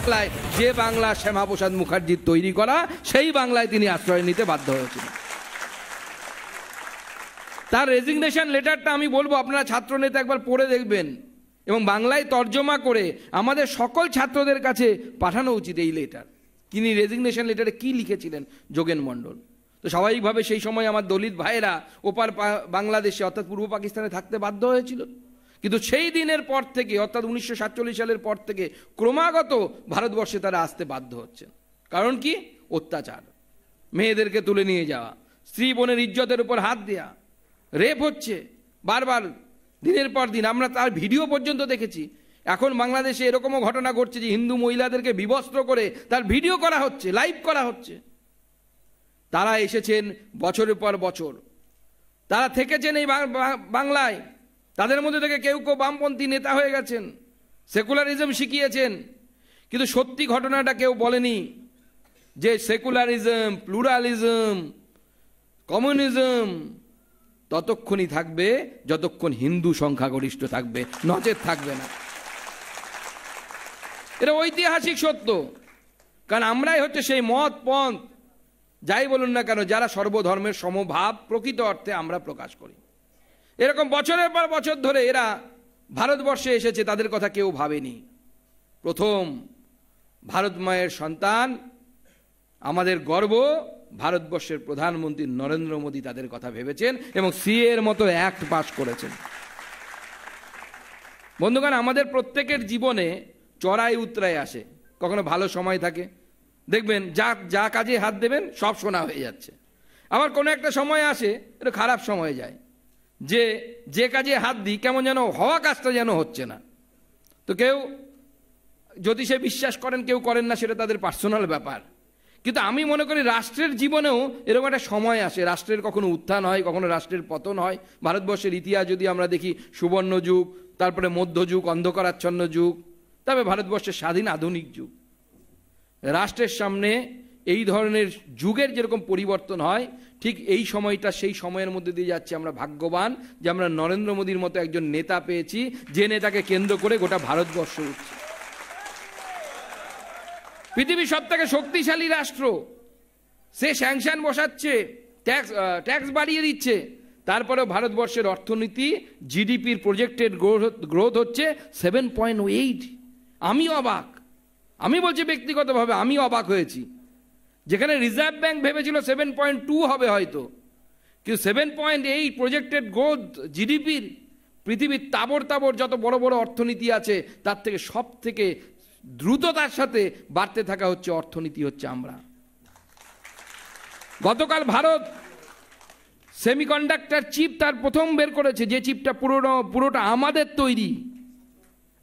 বাংলায়, যে বাংলা শ্যামাপ্রসাদ মুখার্জির তৈরি করা, সেই বাংলায় তিনি আশ্রয় নিতে বাধ্য হয়েছিলেন। তার রেজিগনেশন লেটারটা আমি বলবো আপনারা ছাত্রনেতা একবার পড়ে দেখবেন এবং বাংলায় তর্জমা করে আমাদের সকল ছাত্রদের কাছে পাঠানো উচিত এই লেটার। তিনি রেজিগনেশন লেটারে কি লিখেছিলেন যোগেন মণ্ডল। তো স্বাভাবিকভাবে সেই সময় আমার দলিত ভাইয়েরা ওপার বাংলাদেশে অর্থাৎ পূর্ব পাকিস্তানে থাকতে বাধ্য হয়েছিল। কিন্তু সেই দিনের পর থেকে অর্থাৎ 1947 সালের পর থেকে ক্রমাগত ভারতবর্ষে তারা আসতে বাধ্য হচ্ছেন। কারণ কি? অত্যাচার, মেয়েদেরকে তুলে নিয়ে যাওয়া, স্ত্রী বোনের ইজ্জতের উপর হাত দেওয়া, রেপ হচ্ছে বারবার দিনের পর দিন। আমরা তার ভিডিও পর্যন্ত দেখেছি। এখন বাংলাদেশে এরকমও ঘটনা ঘটছে যে হিন্দু মহিলাদেরকে বিবস্ত্র করে তার ভিডিও করা হচ্ছে, লাইভ করা হচ্ছে। তারা এসেছেন বছরের পর বছর, তারা থেকেছেন এই বাংলায়। তাদের মধ্যে থেকে কেউ কেউ বামপন্থী নেতা হয়ে গেছেন, সেকুলারিজম শিখিয়েছেন। কিন্তু সত্যি ঘটনাটা কেউ বলেনি যে সেকুলারিজম, প্লুরালিজম, কমিউনিজম ততক্ষণই থাকবে যতক্ষণ হিন্দু সংখ্যাগরিষ্ঠ থাকবে, নচেত থাকবে না। এটা ঐতিহাসিক সত্য। কারণ আমরাই হচ্ছে সেই মত পন্থ, যাই বলুন না কেন, যারা সর্বধর্মের সমভাব প্রকৃত অর্থে আমরা প্রকাশ করি। এরকম বছরের পর বছর ধরে এরা ভারতবর্ষে এসেছে, তাদের কথা কেউ ভাবেনি। প্রথম ভারত মায়ের সন্তান, আমাদের গর্ব, ভারতবর্ষের প্রধানমন্ত্রী নরেন্দ্র মোদী তাদের কথা ভেবেছেন এবং সিএ এর মতো অ্যাক্ট পাশ করেছেন। বন্ধুগণ, আমাদের প্রত্যেকের জীবনে চড়াই উতরাই আসে, কখনো ভালো সময় থাকে, দেখবেন যা কাজে হাত দেবেন সব সোনা হয়ে যাচ্ছে। আবার কোনো একটা সময় আসে, একটু খারাপ সময় যায়, যে কাজে হাত দিই কেমন যেন হওয়া কাজটা যেন হচ্ছে না। তো কেউ জ্যোতিষে বিশ্বাস করেন, কেউ করেন না, সেটা তাদের পার্সোনাল ব্যাপার। কিন্তু আমি মনে করি রাষ্ট্রের জীবনেও এরকম একটা সময় আসে, রাষ্ট্রের কখনো উত্থান হয়, কখনো রাষ্ট্রের পতন হয়। ভারতবর্ষের ইতিহাস যদি আমরা দেখি, সুবর্ণ যুগ, তারপরে মধ্যযুগ, অন্ধকারাচ্ছন্ন যুগ, তবে ভারতবর্ষের স্বাধীন আধুনিক যুগ। রাষ্ট্রের সামনে এই ধরনের যুগের যেরকম পরিবর্তন হয়, ঠিক এই সময়টা সেই সময়ের মধ্যে দিয়ে যাচ্ছে। আমরা ভাগ্যবান যে আমরা নরেন্দ্র মোদীর মতো একজন নেতা পেয়েছি, যে নেতাকে কেন্দ্র করে গোটা ভারতবর্ষ উঠছে। পৃথিবীর সব থেকে শক্তিশালী রাষ্ট্র, সে স্যাংশন বসাচ্ছে, ট্যাক্স বাড়িয়ে দিচ্ছে, তারপরেও ভারতবর্ষের অর্থনীতি, জিডিপির প্রজেক্টেড গ্রোথ হচ্ছে 7.8। আমি অবাক, আমি বলছি ব্যক্তিগতভাবে আমি অবাক হয়েছি। যেখানে রিজার্ভ ব্যাংক ভেবেছিল 7.2 হবে হয়তো, কিন্তু 7.8 প্রজেক্টেড গ্রোথ জিডিপির, পৃথিবীর তাবর যত বড় বড় অর্থনীতি আছে তার থেকে সব থেকে দ্রুততার সাথে বাড়তে থাকা হচ্ছে অর্থনীতি হচ্ছে আমরা। গতকাল ভারত সেমিকন্ডাক্টর চিপ তার প্রথম বের করেছে, যে চিপটা পুরোটা আমাদের তৈরি।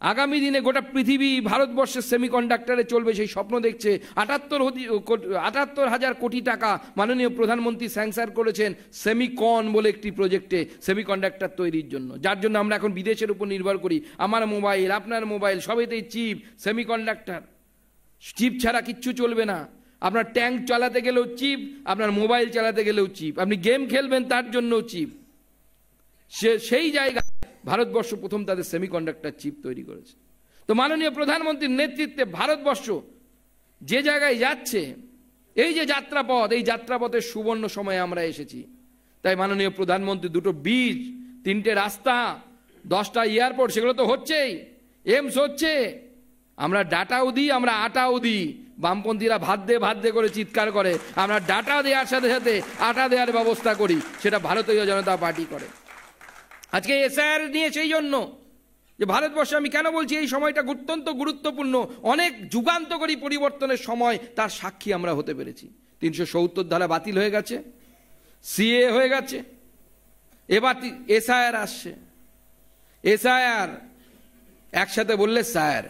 আগামী দিনে গোটা পৃথিবী ভারতবর্ষের সেমিকন্ডাক্টরে চলবে, সেই স্বপ্ন দেখছে। 78,000 কোটি টাকা মাননীয় প্রধানমন্ত্রী স্যাংশন করেছেন সেমিকন বলে একটি প্রজেক্টে, সেমিকন্ডাক্টর তৈরির জন্য, যার জন্য আমরা এখন বিদেশের উপর নির্ভর করি। আমার মোবাইল, আপনার মোবাইল, সবেতেই চিপ, সেমিকন্ডাক্টর। চিপ ছাড়া কিচ্ছু চলবে না। আপনার ট্যাঙ্ক চালাতে গেলেও চিপ, আপনার মোবাইল চালাতে গেলেও চিপ, আপনি গেম খেলবেন তার জন্যও চিপ। সেই জায়গায় ভারতবর্ষ প্রথম তাদের সেমিকন্ডাক্টর চিপ তৈরি করেছে। তো মাননীয় প্রধানমন্ত্রীর নেতৃত্বে ভারতবর্ষ যে জায়গায় যাচ্ছে, এই যে যাত্রাপথ, এই যাত্রাপথের সুবর্ণ সময়ে আমরা এসেছি। তাই মাননীয় প্রধানমন্ত্রী 2টো ব্রিজ, 3টে রাস্তা, 10টা এয়ারপোর্ট, সেগুলো তো হচ্ছেই, এমস হচ্ছে। আমরা ডাটাও দিই, আমরা আটাও দিই। বামপন্থীরা ভাত দে করে চিৎকার করে, আমরা ডাটা দেওয়ার সাথে সাথে আটা দেওয়ার ব্যবস্থা করি, সেটা ভারতীয় জনতা পার্টি করে। আজকে এসআইআর নিয়ে সেই জন্য যে ভারতবর্ষে, আমি কেন বলছি এই সময়টা অত্যন্ত গুরুত্বপূর্ণ, অনেক যুগান্তকারী পরিবর্তনের সময়, তার সাক্ষী আমরা হতে পেরেছি। 370 ধারা বাতিল হয়ে গেছে, সিএ হয়ে গেছে, এবার এসআইআর আসছে। এসআইআর একসাথে বললে স্যার,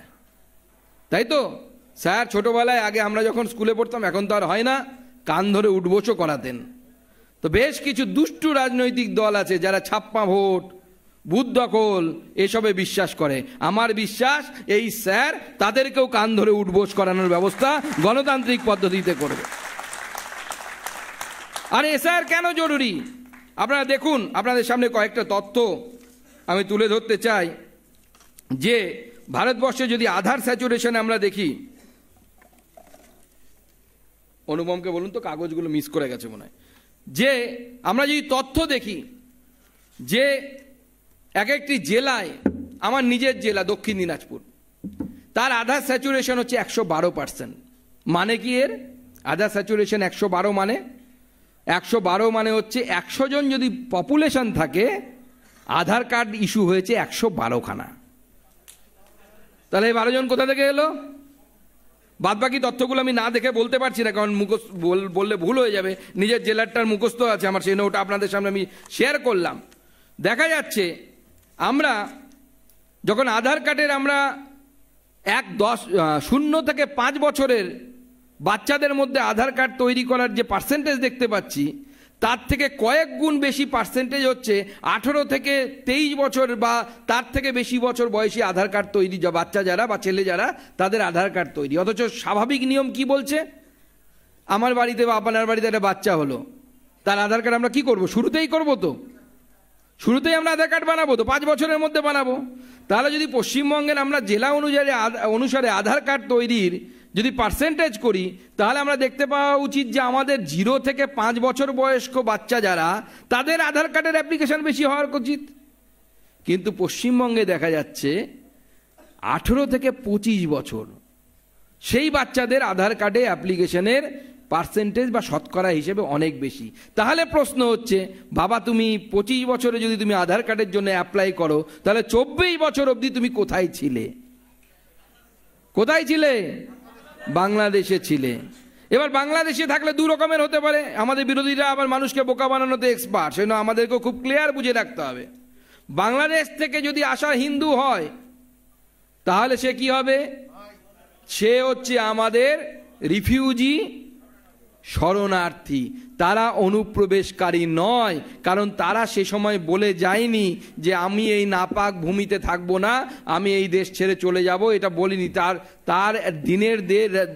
তাই তো? স্যার ছোটবেলায় আগে আমরা যখন স্কুলে পড়তাম, এখন তো আর হয় না, কান ধরে উঠবোসও করাতেন। তো বেশ কিছু দুষ্টু রাজনৈতিক দল আছে যারা ছাপ্পা ভোট, বুথ দখল এসবে বিশ্বাস করে। আমার বিশ্বাস এই স্যার তাদেরকেও কান ধরে উঠবোস করানোর ব্যবস্থা গণতান্ত্রিক পদ্ধতিতে করবে। আর এসআইআর কেন জরুরি আপনারা দেখুন, আপনাদের সামনে কয়েকটা তথ্য আমি তুলে ধরতে চাই। যে ভারতবর্ষে যদি আধার স্যাচুরেশন আমরা দেখি, অনুপমকে বলুন তো, কাগজগুলো মিস করে গেছে মনে হয়। যে আমরা যদি তথ্য দেখি যে এক একটি জেলায়, আমার নিজের জেলা দক্ষিণ দিনাজপুর, তার আধার স্যাচুরেশন হচ্ছে 112%। মানে কি এর আধার স্যাচুরেশন 112? মানে 112 মানে হচ্ছে 100 জন যদি পপুলেশন থাকে, আধার কার্ড ইস্যু হয়েছে 112 খানা। তাহলে এই 12 জন কোথা থেকে এলো? বাদ বাকি তথ্যগুলো আমি না দেখে বলতে পারছি না, কারণ মুখস্থ বললে ভুল হয়ে যাবে। নিজের জেলারটার মুখস্থ আছে আমার, সেই ওটা আপনাদের সামনে আমি শেয়ার করলাম। দেখা যাচ্ছে আমরা যখন আধার কার্ডের আমরা 0 থেকে 5 বছরের বাচ্চাদের মধ্যে আধার কার্ড তৈরি করার যে পার্সেন্টেজ দেখতে পাচ্ছি, তার থেকে কয়েক গুণ বেশি পার্সেন্টেজ হচ্ছে 18 থেকে 23 বছর বা তার থেকে বেশি বছর বয়সী আধার কার্ড তৈরি, বাচ্চা যারা বা ছেলে যারা, তাদের আধার কার্ড তৈরি। অথচ স্বাভাবিক নিয়ম কি বলছে? আমার বাড়িতে বা আপনার বাড়িতে একটা বাচ্চা হলো, তার আধার কার্ড আমরা কি করব? শুরুতেই করব তো, শুরুতেই আমরা আধার কার্ড বানাবো তো, 5 বছরের মধ্যে বানাবো। তাহলে যদি পশ্চিমবঙ্গের আমরা জেলা অনুসারে আধার কার্ড তৈরির যদি পার্সেন্টেজ করি, তাহলে আমরা দেখতে পাওয়া উচিত যে আমাদের 0 থেকে 5 বছর বয়স্ক বাচ্চা যারা, তাদের আধার কার্ডের অ্যাপ্লিকেশন বেশি হওয়ার উচিত। কিন্তু পশ্চিমবঙ্গে দেখা যাচ্ছে 18 থেকে 25 বছর সেই বাচ্চাদের আধার কার্ডে অ্যাপ্লিকেশনের পার্সেন্টেজ বা শতকরা হিসেবে অনেক বেশি। তাহলে প্রশ্ন হচ্ছে, বাবা তুমি 25 বছরে যদি তুমি আধার কার্ডের জন্য অ্যাপ্লাই করো, তাহলে 24 বছর অবধি তুমি কোথায় ছিলে? কোথায় ছিলে? বাংলাদেশে ছিলে। এবার বাংলাদেশে থাকলে 2 রকমের হতে পারে। আমাদের বিরোধীরা আবার মানুষকে বোকা বানানোতে এক্সপার্ট, সেজন্য আমাদেরকে খুব ক্লিয়ার বুঝে রাখতে হবে। বাংলাদেশ থেকে যদি আসা হিন্দু হয়, তাহলে সে কি হবে? সে হচ্ছে আমাদের রিফিউজি, শরণার্থী। তারা অনুপ্রবেশকারী নয়, কারণ তারা সে সময় বলে যায়নি যে আমি এই নাপাক ভূমিতে থাকবো না, আমি এই দেশ ছেড়ে চলে যাব, এটা বলিনি। তার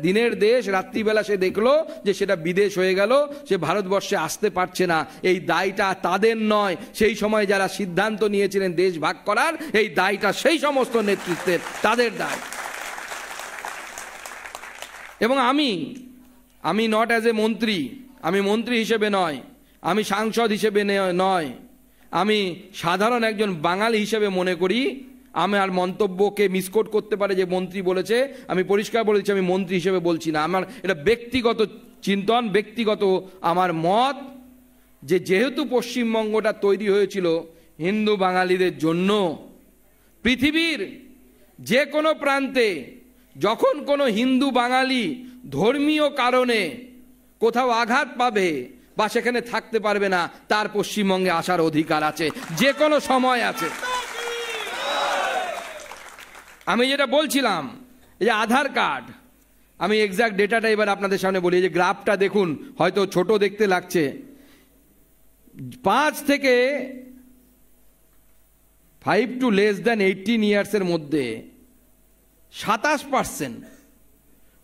দিনের দেশ রাত্রিবেলা সে দেখলো যে সেটা বিদেশ হয়ে গেল, সে ভারতবর্ষে আসতে পারছে না। এই দায়টা তাদের নয়। সেই সময় যারা সিদ্ধান্ত নিয়েছিলেন দেশ ভাগ করার, এই দায়টা সেই সমস্ত নেতৃত্বের, তাদের দায়। এবং আমি নট অ্যাজ এ মন্ত্রী, আমি মন্ত্রী হিসেবে নয়, আমি সাংসদ হিসেবে নয়, আমি সাধারণ একজন বাঙালি হিসেবে মনে করি আমার মন্তব্যকে মিসকোট করতে পারে যে মন্ত্রী বলেছে। আমি পরিষ্কার বলেছি আমি মন্ত্রী হিসেবে বলছি না, আমার এটা ব্যক্তিগত চিন্তন, ব্যক্তিগত আমার মত, যে যেহেতু পশ্চিমবঙ্গটা তৈরি হয়েছিল হিন্দু বাঙালিদের জন্য, পৃথিবীর যে কোনো প্রান্তে যখন কোনো হিন্দু বাঙালি ধর্মীয় কারণে কোথাও আঘাত পাবে বা সেখানে থাকতে পারবে না, তার পশ্চিমবঙ্গে আসার অধিকার আছে, যে কোনো সময় আছে। আমি যেটা বলছিলাম যে আধার কার্ড, আমি এক্সাক্ট ডেটাটা এবার আপনাদের সামনে বলি। যে গ্রাফটা দেখুন, হয়তো ছোট দেখতে লাগছে, 5 থেকে 5 টু লেস দ্যান 18 ইয়ার্সের মধ্যে 27%,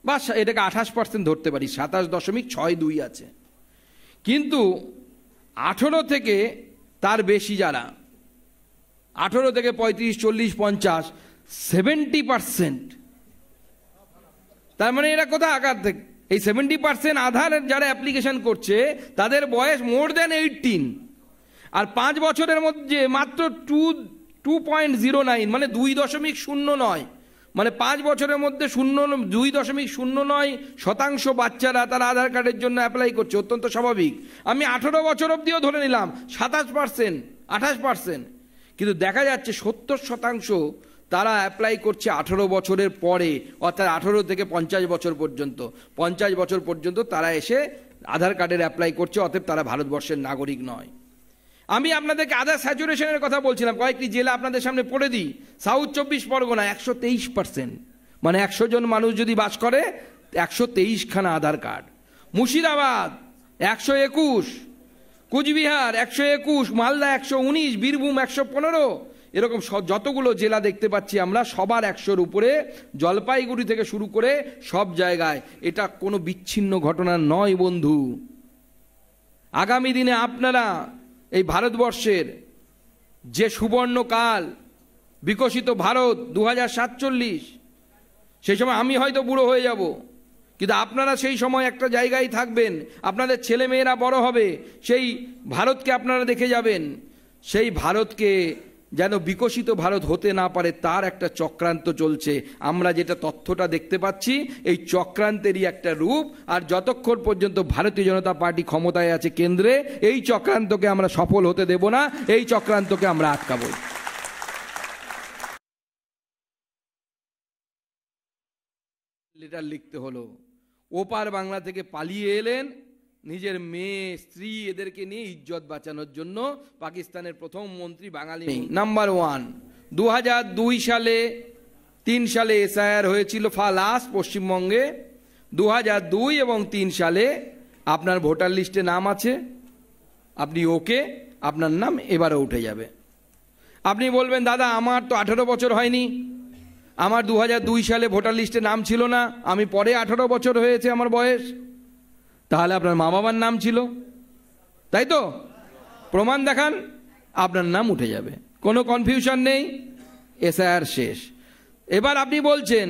বা এটাকে 28% ধরতে পারি, 27.62 আছে। কিন্তু 18 থেকে তার বেশি যারা, 18 থেকে 35, 40, 50, 70%। তার মানে এরা কোথায় আঘাত থেকে? এই 70% আধার যারা অ্যাপ্লিকেশন করছে তাদের বয়স মোর দ্যান 18, আর 5 বছরের মধ্যে মাত্র 2.09, মানে 2.09, মানে 5 বছরের মধ্যে 2.09% বাচ্চারা তারা আধার কার্ডের জন্য অ্যাপ্লাই করছে। অত্যন্ত স্বাভাবিক। আমি 18 বছর অবধিও ধরে নিলাম 27%, 28%, কিন্তু দেখা যাচ্ছে 70% তারা অ্যাপ্লাই করছে 18 বছরের পরে, অর্থাৎ 18 থেকে 50 বছর পর্যন্ত। 50 বছর পর্যন্ত তারা এসে আধার কার্ডের অ্যাপ্লাই করছে, অতএব তারা ভারতবর্ষের নাগরিক নয়। আমি আপনাদেরকে আধার স্যাচুরেশনের কথা বলছিলাম, কয়েকটি জেলা আপনাদের সামনে পড়ে দিই। সাউথ 24 পরগনা 123%, মানে 100 জন মানুষ যদি বাস করে 123 খানা আধার কার্ড। মুর্শিদাবাদ 121, কুচবিহার 121, মালদা 119, বীরভূম 115, এরকম যতগুলো জেলা দেখতে পাচ্ছি আমরা, সবার 100-র উপরে। জলপাইগুড়ি থেকে শুরু করে সব জায়গায়। এটা কোনো বিচ্ছিন্ন ঘটনা নয় বন্ধু। আগামী দিনে আপনারা এই ভারতবর্ষের যে সুবর্ণকাল, বিকশিত ভারত 2047, সেই সময় আমি হয়তো বুড়ো হয়ে যাব, কিন্তু আপনারা সেই সময় একটা জায়গায় থাকবেন, আপনাদের ছেলে মেয়েরা বড় হবে, সেই ভারতকে আপনারা দেখে যাবেন, সেই ভারতকে যেন বিকশিত ভারত হতে না পারে তার একটা চক্রান্ত চলছে। আমরা যেটা তথ্যটা দেখতে পাচ্ছি এই চক্রান্তেরই একটা রূপ। আর যতক্ষণ পর্যন্ত ভারতীয় জনতা পার্টি ক্ষমতায় আছে কেন্দ্রে, এই চক্রান্তকে আমরা সফল হতে দেব না, এই চক্রান্তকে আমরা আটকাবো। লেটার লিখতে হলো, ওপার বাংলা থেকে পালিয়ে এলেন নিজের মেয়ে স্ত্রী এদেরকে নিয়ে ইজ্জত বাঁচানোর জন্য। পাকিস্তানের প্রথম মন্ত্রী বাঙালি। নাম্বার 1, 2002 সালে 3 সালে এসআইআর হয়েছিল লাস্ট পশ্চিমবঙ্গে। 2002 এবং 3 সালে আপনার ভোটার লিস্টে নাম আছে, আপনি ওকে, আপনার নাম এবারে উঠে যাবে। আপনি বলবেন দাদা আমার তো 18 বছর হয়নি, আমার 2002 সালে ভোটার লিস্টে নাম ছিল না, আমি পরে 18 বছর হয়েছে আমার বয়স। তাহলে আপনার মা বাবার নাম ছিল, তাই তো? প্রমাণ দেখান, আপনার নাম উঠে যাবে, কোনো কনফিউশন নেই, এসআইআর শেষ। এবার আপনি বলছেন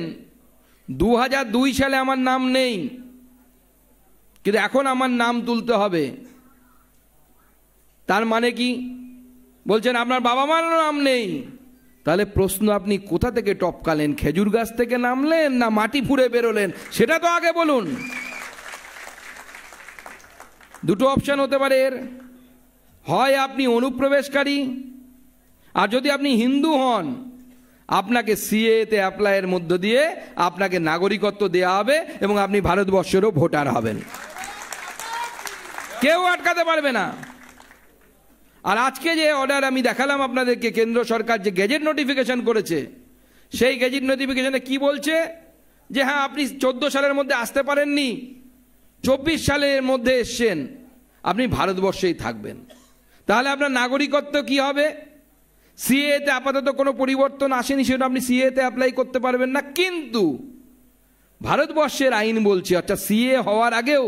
2002 সালে আমার নাম নেই, কিন্তু এখন আমার নাম তুলতে হবে, তার মানে কি? বলছেন আপনার বাবা মার নাম নেই। তাহলে প্রশ্ন, আপনি কোথা থেকে টপকালেন? খেজুর গাছ থেকে নামলেন না মাটি ফুঁড়ে বেরোলেন? সেটা তো আগে বলুন। দুটো অপশন হতে পারে এর, হয় আপনি অনুপ্রবেশকারী, আর যদি আপনি হিন্দু হন আপনাকে সিএতে অ্যাপ্লাইয়ের মধ্য দিয়ে আপনাকে নাগরিকত্ব দেওয়া হবে এবং আপনি ভারতবর্ষেরও ভোটার হবেন, কেউ আটকাতে পারবে না। আর আজকে যে অর্ডার আমি দেখালাম আপনাদেরকে, কেন্দ্র সরকার যে গেজেট নোটিফিকেশন করেছে, সেই গেজেট নোটিফিকেশনে কি বলছে? যে হ্যাঁ আপনি 14 সালের মধ্যে আসতে পারেননি, 24 সালের মধ্যে এসছেন, আপনি ভারতবর্ষেই থাকবেন। তাহলে আপনার নাগরিকত্ব কি হবে? সিএতে আপাতত কোনো পরিবর্তন আসেনি, সেটা আপনি সিএতে অ্যাপ্লাই করতে পারবেন না। কিন্তু ভারতবর্ষের আইন বলছে, অর্থাৎ সিএ হওয়ার আগেও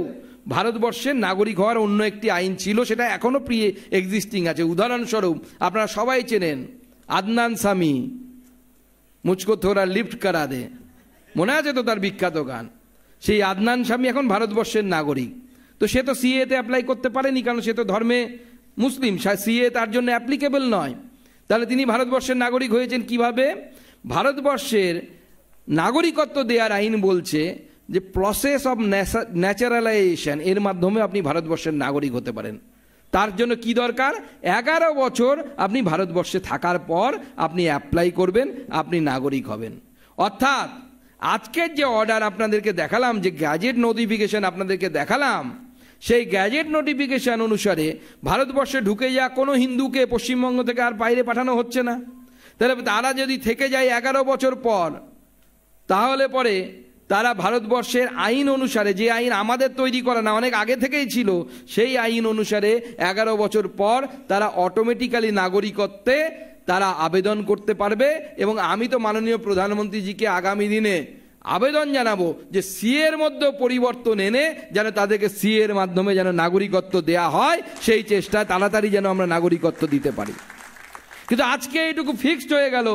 ভারতবর্ষের নাগরিক হওয়ার অন্য একটি আইন ছিল, সেটা এখনো প্রি এক্সিস্টিং আছে। উদাহরণস্বরূপ আপনারা সবাই চেনেন আদনান সামি, মুঝকো থোড়া লিফট করা দে, মনে আছে তো তার বিখ্যাত গান? সেই আদনান স্বামী এখন ভারতবর্ষের নাগরিক। তো সে তো সিএতে অ্যাপ্লাই করতে পারেনি, কারণ সে তো ধর্মে মুসলিম, সিএ তার জন্য অ্যাপ্লিকেবল নয়। তাহলে তিনি ভারতবর্ষের নাগরিক হয়েছেন কিভাবে? ভারতবর্ষের নাগরিকত্ব দেওয়ার আইন বলছে যে প্রসেস অফ ন্যাচারালাইজেশন, এর মাধ্যমে আপনি ভারতবর্ষের নাগরিক হতে পারেন। তার জন্য কি দরকার? 11 বছর আপনি ভারতবর্ষে থাকার পর আপনি অ্যাপ্লাই করবেন, আপনি নাগরিক হবেন। অর্থাৎ আজকের যে অর্ডার আপনাদেরকে দেখালাম, যে গ্যাজেট নোটিফিকেশন আপনাদেরকে দেখালাম, সেই গ্যাজেট নোটিফিকেশন অনুসারে ভারতবর্ষে ঢুকে যাওয়া কোনো হিন্দুকে পশ্চিমবঙ্গ থেকে আর বাইরে পাঠানো হচ্ছে না। তাহলে তারা যদি থেকে যায় 11 বছর পর, তাহলে পরে তারা ভারতবর্ষের আইন অনুসারে, যে আইন আমাদের তৈরি করা না, অনেক আগে থেকেই ছিল, সেই আইন অনুসারে 11 বছর পর তারা অটোমেটিক্যালি নাগরিকত্বে তারা আবেদন করতে পারবে। এবং আমি তো মাননীয় প্রধানমন্ত্রীজিকে আগামী দিনে আবেদন জানাবো যে সিএর মধ্যে পরিবর্তন এনে যেন তাদেরকে সিএর মাধ্যমে যেন নাগরিকত্ব দেয়া হয়, সেই চেষ্টায় তাড়াতাড়ি যেন আমরা নাগরিকত্ব দিতে পারি। কিন্তু আজকে এইটুকু ফিক্সড হয়ে গেল।